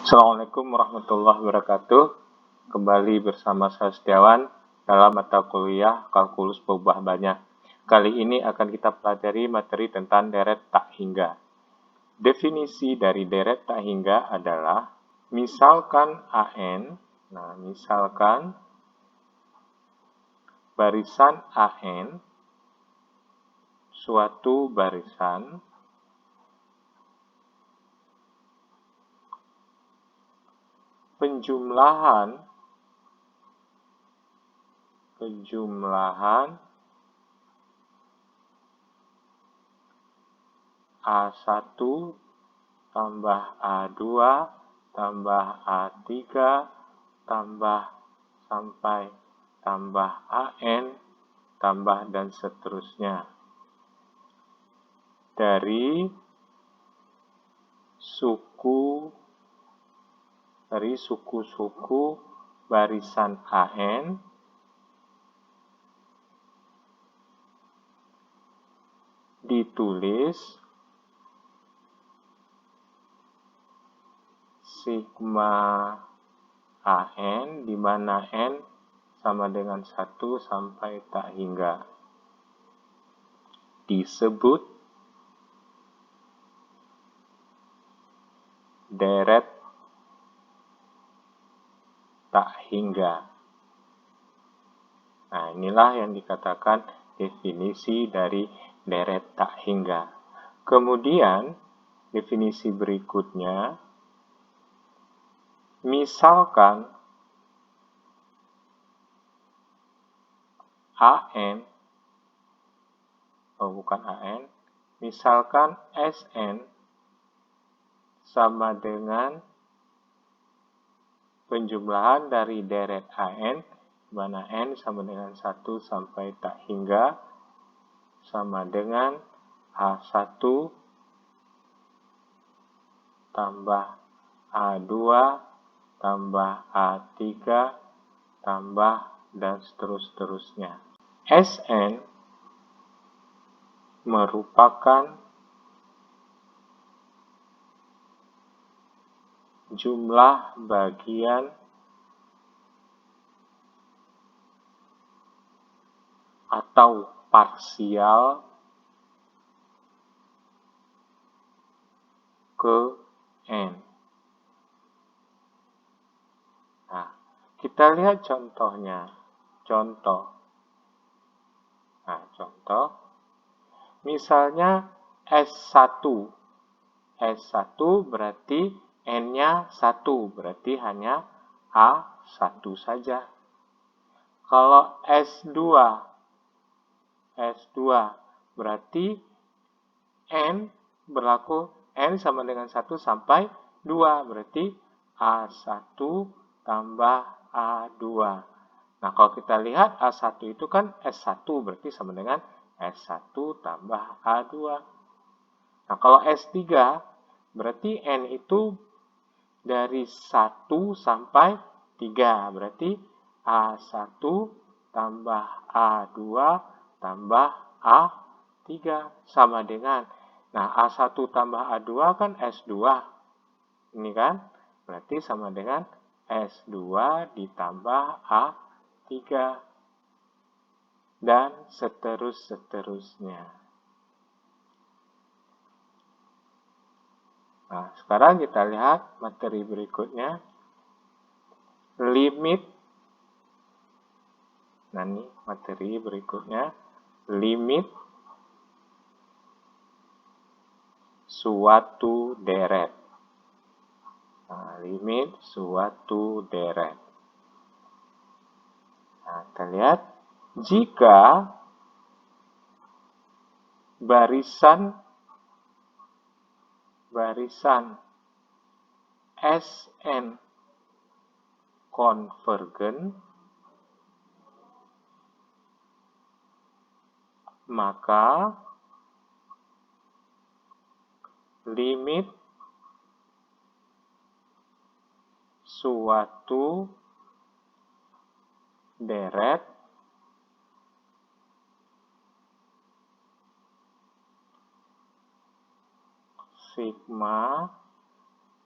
Assalamualaikum warahmatullahi wabarakatuh. Kembali bersama saya Setiawan dalam mata kuliah Kalkulus Perubahan Banyak. Kali ini akan kita pelajari materi tentang deret tak hingga. Definisi dari deret tak hingga adalah misalkan AN, misalkan barisan AN suatu barisan penjumlahan A1 tambah A2 tambah A3 tambah sampai tambah AN tambah dan seterusnya dari suku-suku barisan AN ditulis sigma AN di mana N sama dengan 1 sampai tak hingga. Disebut deret tak hingga. Nah, inilah yang dikatakan definisi dari deret tak hingga. Kemudian, definisi berikutnya, misalkan misalkan Sn sama dengan penjumlahan dari deret AN, mana N sama dengan 1 sampai tak hingga, sama dengan A1 tambah A2 tambah A3 tambah dan seterusnya. Sn merupakan jumlah bagian atau parsial ke N. Nah, kita lihat contohnya. Contoh. Misalnya S1. S1 berarti N-nya 1, berarti hanya A1 saja. Kalau S2 berarti N berlaku N sama dengan 1 sampai 2, berarti A1 tambah A2. Nah, kalau kita lihat A1 itu kan S1, berarti sama dengan S1 tambah A2. Nah, kalau S3, berarti N itu dari 1 sampai 3, berarti A1 tambah A2 tambah A3 sama dengan, nah A1 tambah A2 kan S2, ini kan, berarti sama dengan S2 ditambah A3 dan seterusnya. Nah, sekarang kita lihat materi berikutnya. Limit. Nah, ini materi berikutnya. Limit suatu deret. Nah, limit suatu deret. Nah, kita lihat. Jika barisan Sn konvergen, maka limit suatu deret sigma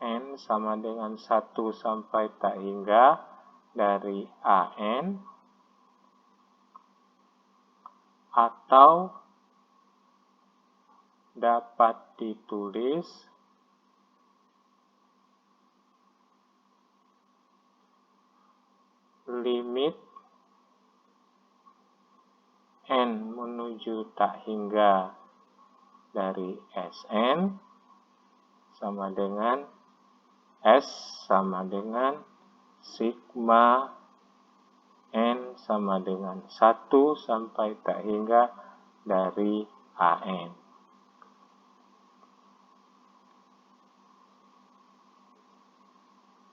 N sama dengan 1 sampai tak hingga dari AN, atau dapat ditulis limit N menuju tak hingga dari Sn sama dengan S sama dengan sigma N sama dengan 1 sampai tak hingga dari AN.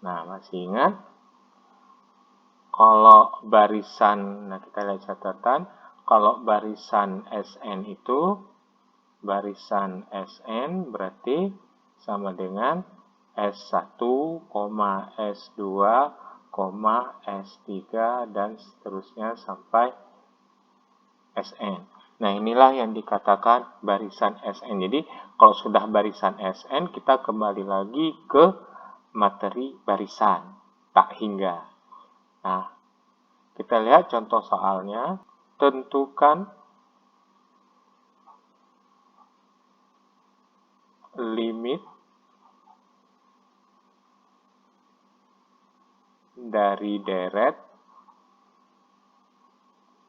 Nah, masih ingat? Kalau barisan, nah kita lihat catatan, kalau barisan Sn itu, barisan Sn berarti sama dengan S1, S2, S3, dan seterusnya sampai Sn. Nah, inilah yang dikatakan barisan Sn. Jadi, kalau sudah barisan Sn, kita kembali lagi ke materi barisan, tak hingga. Nah, kita lihat contoh soalnya. Tentukan limit dari deret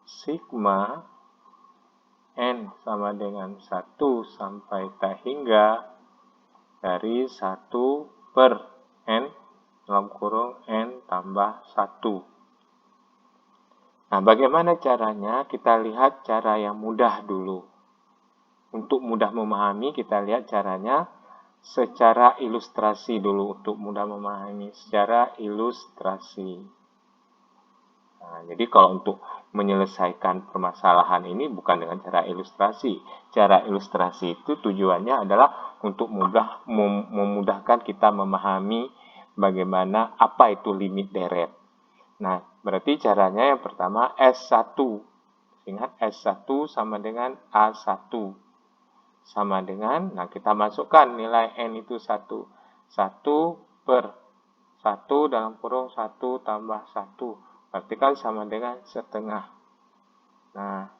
sigma N sama dengan 1 sampai tak hingga dari 1 per N dalam kurung N tambah 1. Nah, bagaimana caranya? Kita lihat cara yang mudah dulu. Untuk mudah memahami, kita lihat caranya secara ilustrasi dulu. Untuk mudah memahami secara ilustrasi. Nah, jadi kalau untuk menyelesaikan permasalahan ini bukan dengan cara ilustrasi. Cara ilustrasi itu tujuannya adalah untuk memudahkan kita memahami bagaimana apa itu limit deret. Nah, berarti caranya yang pertama S1. Ingat S1 sama dengan A1. Sama dengan, nah kita masukkan nilai N itu 1. 1 per 1 dalam kurung 1 tambah 1. Berarti kan sama dengan setengah. Nah,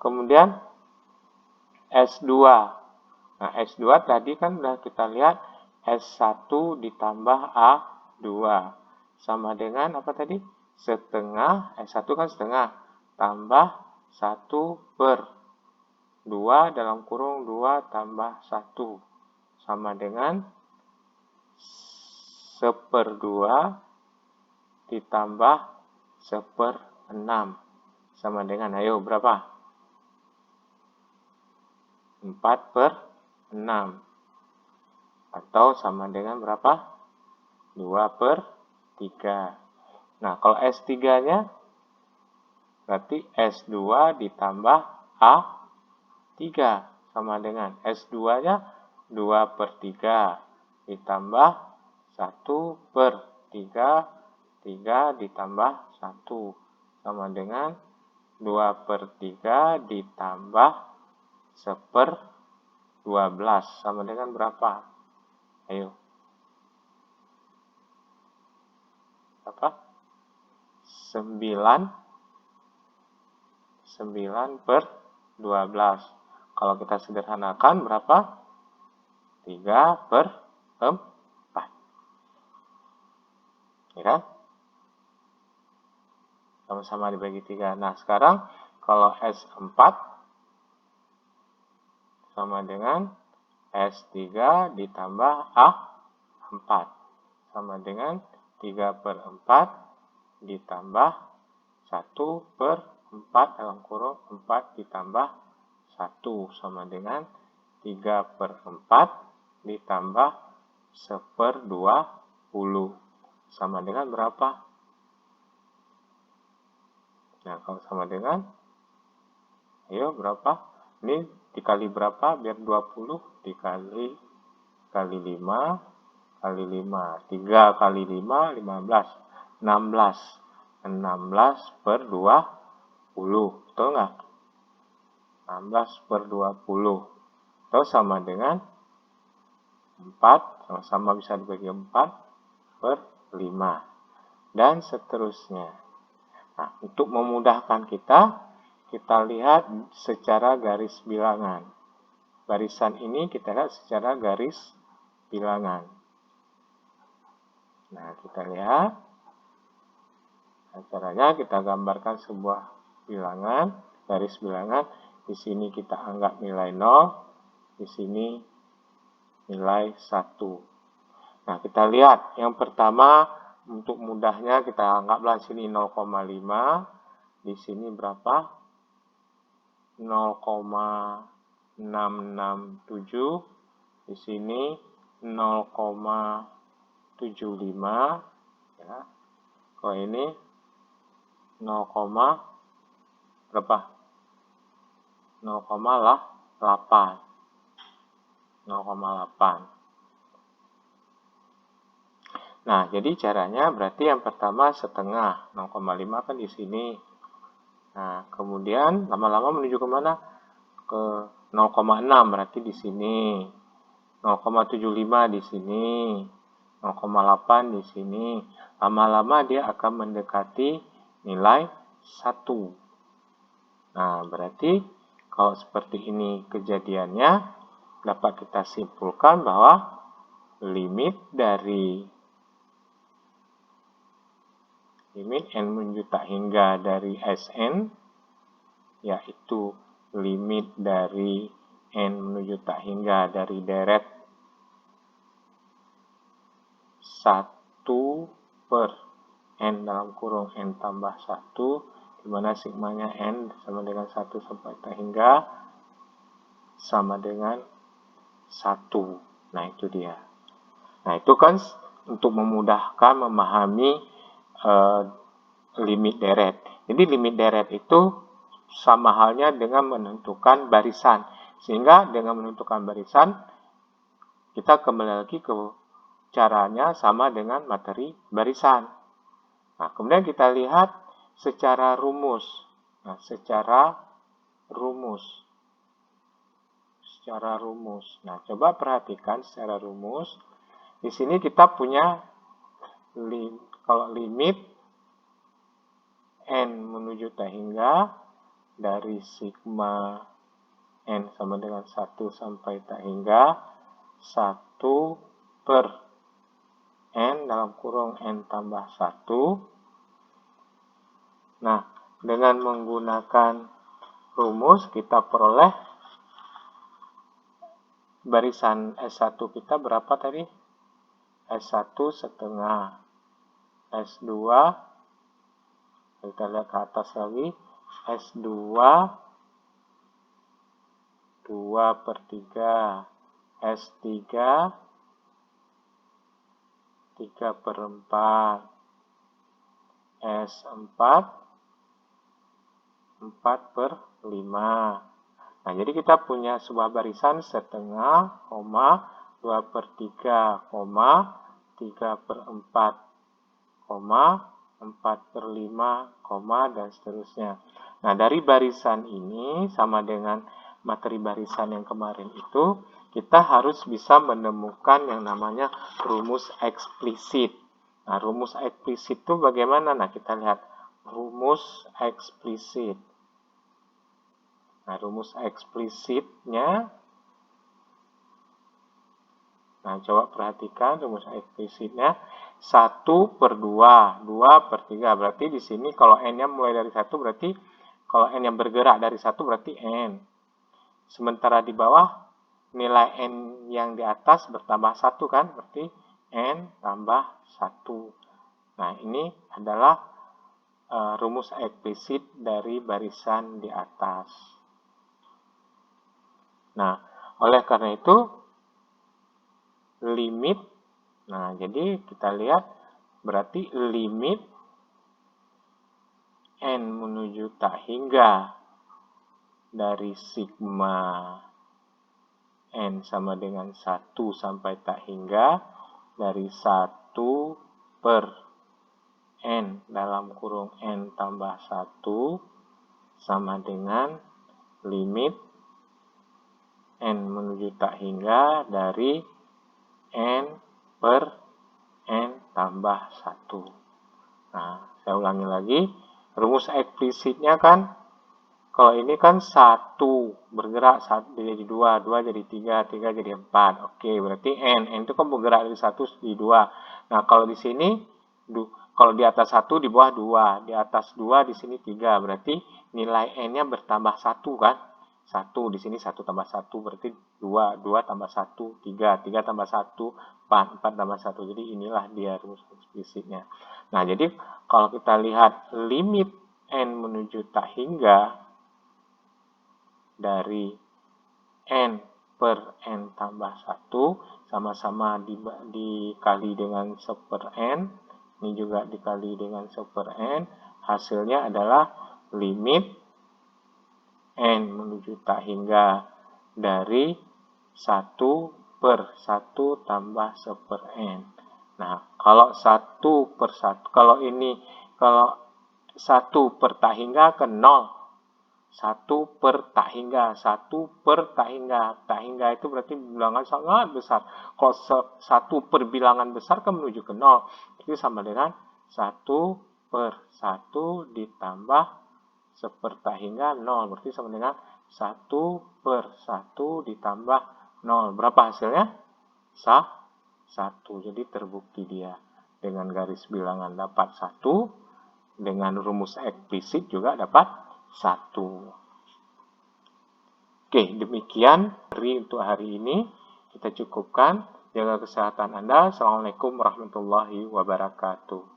kemudian S2. Nah, S2 tadi kan sudah kita lihat S1 ditambah A2. Sama dengan apa tadi? Setengah, S1 kan setengah. Tambah 1 per 2 dalam kurung 2 tambah 1. Sama dengan 1/2 ditambah 1/6 sama dengan, ayo berapa? 4/6 atau sama dengan berapa? 2/3. Nah, kalau S3-nya berarti S2 ditambah A3 sama dengan S2-nya 2/3 ditambah 1/3, 3 ditambah 1 sama dengan 2/3 ditambah 1/12 sama dengan berapa? Ayo. Berapa? 9/12. Kalau kita sederhanakan berapa? 3/4. Ya kan? Sama-sama dibagi 3. Nah, sekarang kalau S4 sama dengan S3 ditambah A4 sama dengan 3/4 ditambah 1/4 dalam kurung 4 ditambah 1 sama dengan 3/4 ditambah 1/20 sama dengan berapa? Nah, kalau sama dengan, ayo berapa? Ini dikali berapa? Biar 20 dikali 5 kali 5. 3 kali 5, 15. 16. 16/20. Betul nggak? 16/20. Atau sama dengan 4 sama-sama bisa dibagi 4/5 dan seterusnya. Nah, untuk memudahkan kita lihat secara garis bilangan. Barisan ini kita lihat secara garis bilangan. Nah, kita lihat. Nah, caranya kita gambarkan sebuah bilangan, garis bilangan. Di sini kita anggap nilai 0, di sini nilai 1. Nah, kita lihat yang pertama, untuk mudahnya kita anggaplah sini 0,5, di sini berapa? 0,667, di sini 0,75, ya. Kalau ini 0, berapa? 0,8. 0,8. Nah, jadi caranya berarti yang pertama setengah. 0,5 kan di sini. Nah, kemudian lama-lama menuju ke mana? Ke 0,6 berarti di sini. 0,75 di sini. 0,8 di sini. Lama-lama dia akan mendekati nilai 1. Nah, berarti kalau seperti ini kejadiannya, dapat kita simpulkan bahwa limit n menuju tak hingga dari Sn, yaitu limit dari n menuju tak hingga dari deret 1/n dalam kurung n tambah 1, di mana sigmanya n sama dengan 1 sampai tak hingga sama dengan 1. Nah, itu dia. Nah, itu kan untuk memudahkan memahami limit deret. Jadi limit deret itu sama halnya dengan menentukan barisan. Sehingga dengan menentukan barisan, kita kembali lagi ke caranya sama dengan materi barisan. Nah, kemudian kita lihat secara rumus. Nah, secara rumus. Nah, coba perhatikan secara rumus. Di sini kita punya kalau limit n menuju tak hingga dari sigma n sama dengan 1 sampai tak hingga 1/n dalam kurung n tambah 1. Nah, dengan menggunakan rumus kita peroleh barisan S1 kita berapa tadi? S1 setengah. S2, kita lihat ke atas lagi, S2 2/3, S3 3/4, S4 4/5. Nah, jadi kita punya sebuah barisan setengah, 2/3, 3/4, 4/5, dan seterusnya. Nah, dari barisan ini sama dengan materi barisan yang kemarin itu, kita harus bisa menemukan yang namanya rumus eksplisit. Nah, rumus eksplisit itu bagaimana? Nah, kita lihat rumus eksplisit. Nah, rumus eksplisitnya, nah, coba perhatikan rumus eksplisitnya 1/2, 2/3. Berarti di sini kalau n-nya mulai dari 1 berarti kalau n yang bergerak dari 1 berarti n. Sementara di bawah nilai n yang di atas bertambah 1 kan, berarti n tambah 1. Nah, ini adalah rumus eksplisit dari barisan di atas. Nah, oleh karena itu limit, nah jadi kita lihat berarti limit n menuju tak hingga dari sigma n sama dengan 1 sampai tak hingga dari 1/n dalam kurung n tambah 1 sama dengan limit n menuju tak hingga dari N per N tambah 1. Nah, saya ulangi lagi. Rumus eksplisitnya kan, kalau ini kan 1 bergerak, 1 jadi 2, 2 jadi 3, 3 jadi 4. Oke, berarti N itu kan bergerak dari 1 di 2. Nah, kalau di sini, kalau di atas 1, di bawah 2. Di atas 2, di sini 3. Berarti nilai N-nya bertambah 1 kan? 1, di sini 1 tambah 1 berarti 2, 2 tambah 1, 3, 3 tambah 1, 4, 4 tambah 1. Jadi inilah dia rumus eksplisitnya. Nah, jadi kalau kita lihat limit N menuju tak hingga dari N per N tambah 1 sama-sama dikali dengan 1 per N, ini juga dikali dengan 1 per N, hasilnya adalah limit N menuju tak hingga dari 1 per 1 tambah 1 per N. Nah, kalau 1 per 1, kalau 1 per tak hingga ke 0. 1 per tak hingga, 1 per tak hingga. Tak hingga itu berarti bilangan sangat besar. Kalau 1 per bilangan besar kan menuju ke 0. Itu sama dengan 1 per 1 ditambah 1 per tak hingga 0. Berarti sama dengan 1 per 1 ditambah 0. Berapa hasilnya? 1. Jadi terbukti dia. Dengan garis bilangan dapat 1. Dengan rumus eksplisit juga dapat 1. Oke, demikian untuk hari ini. Kita cukupkan. Jaga kesehatan Anda. Assalamualaikum warahmatullahi wabarakatuh.